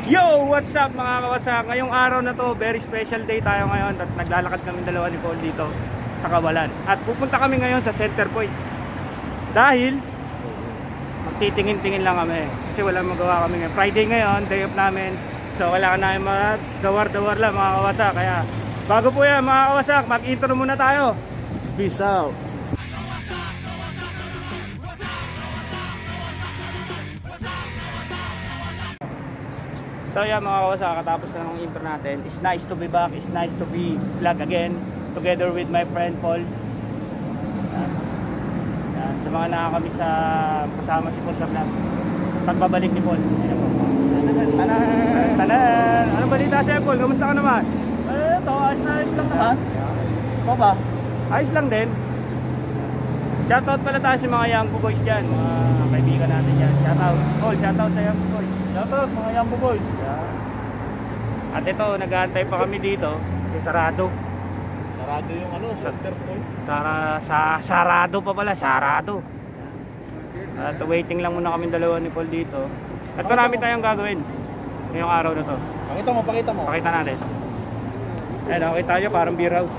Yo! What's up mga kawasak? Ngayong araw na to, very special day tayo ngayon at naglalakad kami dalawa ni Paul dito sa Kawalan. At pupunta kami ngayon sa center point. Dahil magtitingin-tingin lang kami kasi walang magawa kami ngayon. Friday ngayon, day off namin. So wala ka namin magdawar-dawar lang mga kawasak. Kaya bago po yan mga kawasak, mag-intro muna tayo. Peace out! So yeah mga kawasak, katapos na ng intro natin. It's nice to be back, it's nice to be vlog again together with my friend Paul. Yan. Sa mga nakakami sa kasama si Paul sa vlog. Pagbabalik ni Paul. Tanan! Ano balita sa'yo Paul? Kamusta ka naman? Ito, ayos lang naman. Ikaw ba? Ayos lang din. Shoutout pala tayo sa mga young boys dyan, mga kaibigan natin dyan. Shoutout Paul, shoutout sa young boys. Shoutout mga Yambo Boys. Yeah. At ito, nag-aantay pa kami dito kasi sarado. Sarado yung ano, center point. Sarado pa pala, sarado. At waiting lang muna kami dalawa ni Paul dito. At marami tayong gagawin ngayong araw na to. Pakita mo. Pakita natin. Ayun, okay tayo, parang beer house.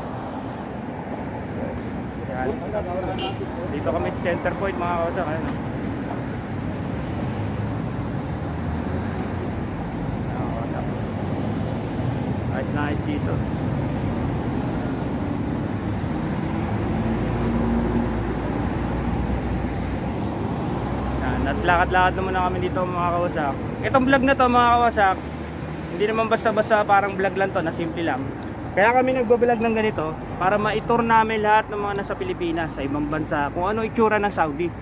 Yan. Dito kami sa center point mga kawasak. Ayun. Nice dito. Yan, at lakad-lakad naman na kami dito mga kawasak. Itong vlog na to mga kawasak, hindi naman basta-basta parang vlog lang to, na simple lang. Kaya kami nagbablog ng ganito para ma-tour namin lahat ng mga nasa Pilipinas, sa ibang bansa, kung ano itsura ng Saudi,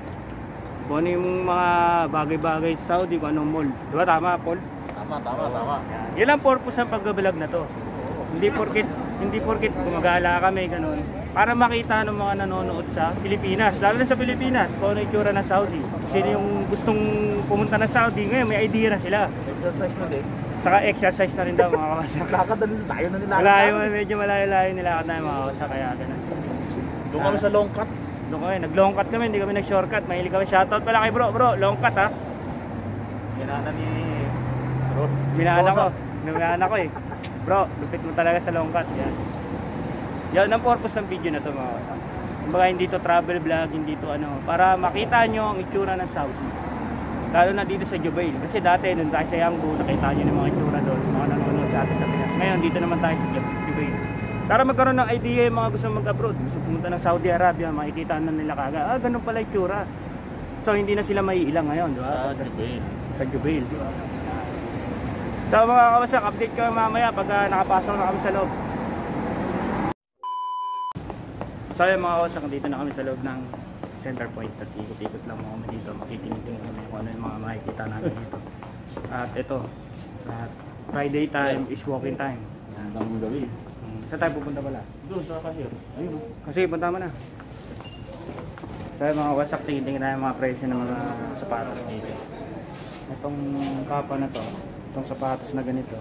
kung ano yung mga bagay-bagay sa Saudi, kung anong mall. Diba tama Paul? Tama. Yan ang purpose ng pagbablog na to. Hindi porket gumagala kami ganun. Para makita ng mga nanonood sa Pilipinas, lalo na sa Pilipinas, kung ano yung itsura ng Saudi. Sino yung gustong pumunta ng Saudi, ngayon may idea na sila. Exercise na din. Saka exercise na rin daw mga kawasak. Lakad tayo na nilakad. Malayo, medyo malayo-layo nilakad na yung mga kawasak, kaya ganun. Doon kami sa long cut. Doon kami, nag-long cut kami, hindi kami nag-shortcut. Mahilig kami, shoutout pala kay bro, long cut ha. Ginana ni Rod. Minana ko eh. Bro, lupit mo talaga sa long cut. Yan ang purpose ng video na to mga kawasak. Kumbaga hindi to travel vlog, hindi to ano, para makita nyo ang itsura ng Saudi. Lalo na dito sa Jubail. Kasi dati nung tayo sa Yangbo, nakita nyo ng mga itsura doon, mga nanonood sa atin sa Pinas. Ngayon dito naman tayo sa Jubail. Para magkaroon ng idea yung mga gusto mag-abroad, gusto pumunta ng Saudi Arabia, makikita na nila kagad, ganun pala itsura. So hindi na sila maiilang ngayon, di ba? Sa Jubail, di ba? So mga kawasak, update ko mamaya pag nakapasok na kami sa loob. So yung mga kawasak, dito na kami sa loob ng center point. At ikot-ikot lang mo kami dito, makikinig-tingin kami kung ano yung mga makikita namin dito. At ito, Friday time is walking time. Ang gabi. Saan tayo pupunta pala? Doon sa cashier. Ayun. Kasi punta mo na. So yung mga kawasak, tingin-tingin tayo mga presyo ng mga sapatos dito. Itong kapa na to, itong sapatos na ganito,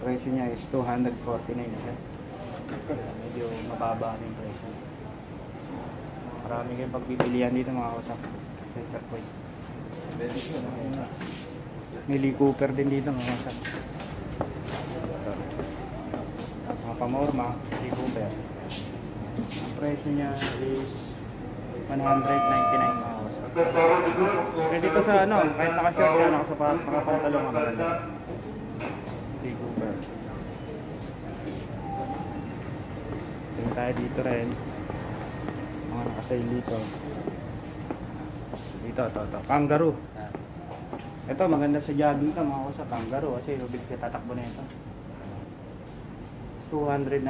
presyo niya is 249 siya. Medyo mababa ang presyo. Marami kayong pagpipilian dito mga kawasak. Center point. May Lee Cooper din dito mga kawasak. Mga pamorma, Lee Cooper. Ang presyo niya is 199 mga kawasak. Pwede ko sa ano, kahit naka-short ka, nakapantalong ang maganda. Lee Cooper. Tingin tayo dito rin. Mga nakasail dito. Ito. Kangaroo. Ito maganda sa jogging ka mga kawasak, kangaroo kasi lubid ka tatakbo na ito. 290.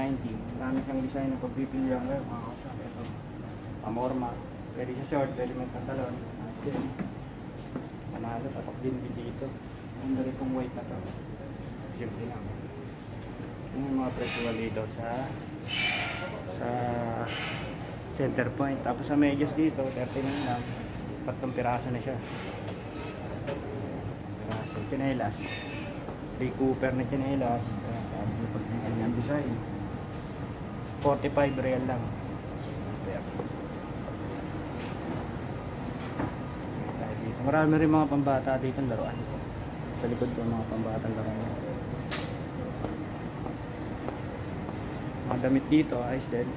Marami siyang design na pagpipilihan kayo mga kawasak. Ito. Pamorma. Pwede sa short, pwede may pantalon. Manalo, tatak din dito. Ang dali pong white na to. Simple lang. Yung mga presyo dito sa center point. Tapos sa medyas dito, 39 lang. 3 piraso na siya. Piraso. Chinelas. Lee Cooper na chinelas. Ang design. 45 real lang. Marami rin mga pambata dito ng laruan. Sa likod ko mga pambatang laro niya. Mga damit dito, ayos din.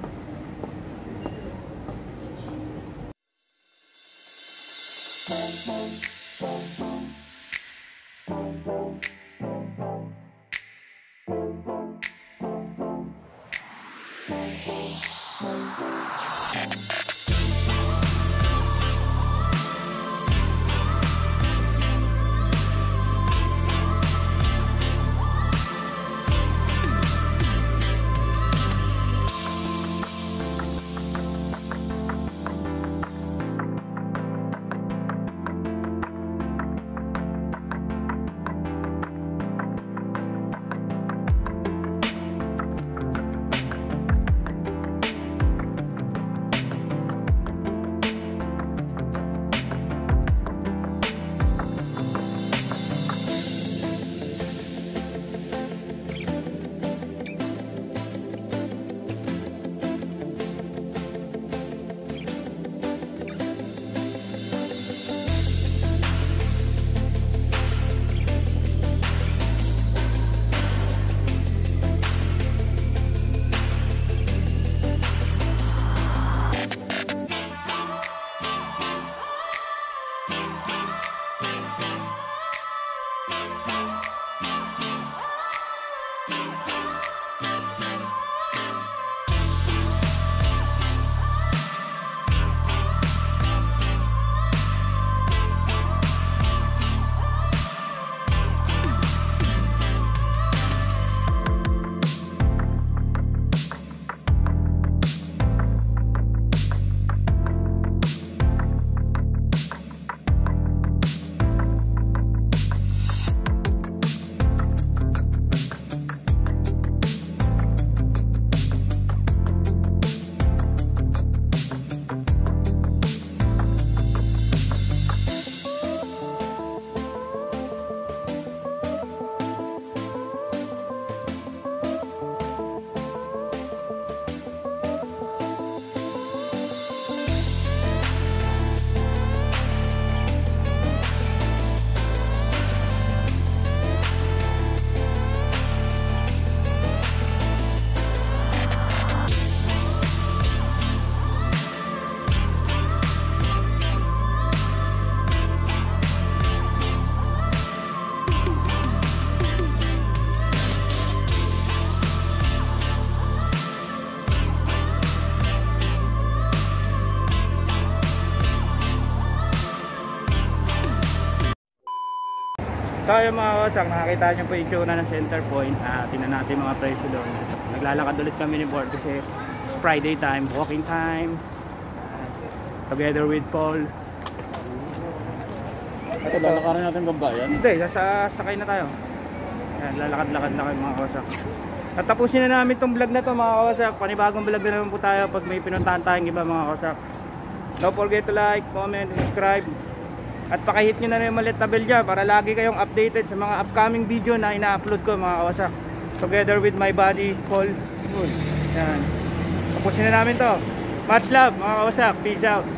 So yung mga kawasak, nakakita nyo po yung itsura ng center point. Tingnan natin mga presyo doon. Naglalakad ulit kami ni Board kasi it's Friday time, walking time, together with Paul. Ito, lalakarin natin gambayan? Hindi, sasakay na tayo. Yan, lalakad-lakad na kayo mga kawasak. At tapusin na namin itong vlog na to mga kawasak. Panibagong vlog na naman po tayo pag may pinuntahan tayong iba mga kawasak. Don't forget to like, comment, subscribe. At pakihit nyo na yung maliit na bell dyan para lagi kayong updated sa mga upcoming video na ina-upload ko mga kawasak. Together with my buddy, Paul. Yan. Tapusin na namin to. Much love mga kawasak. Peace out.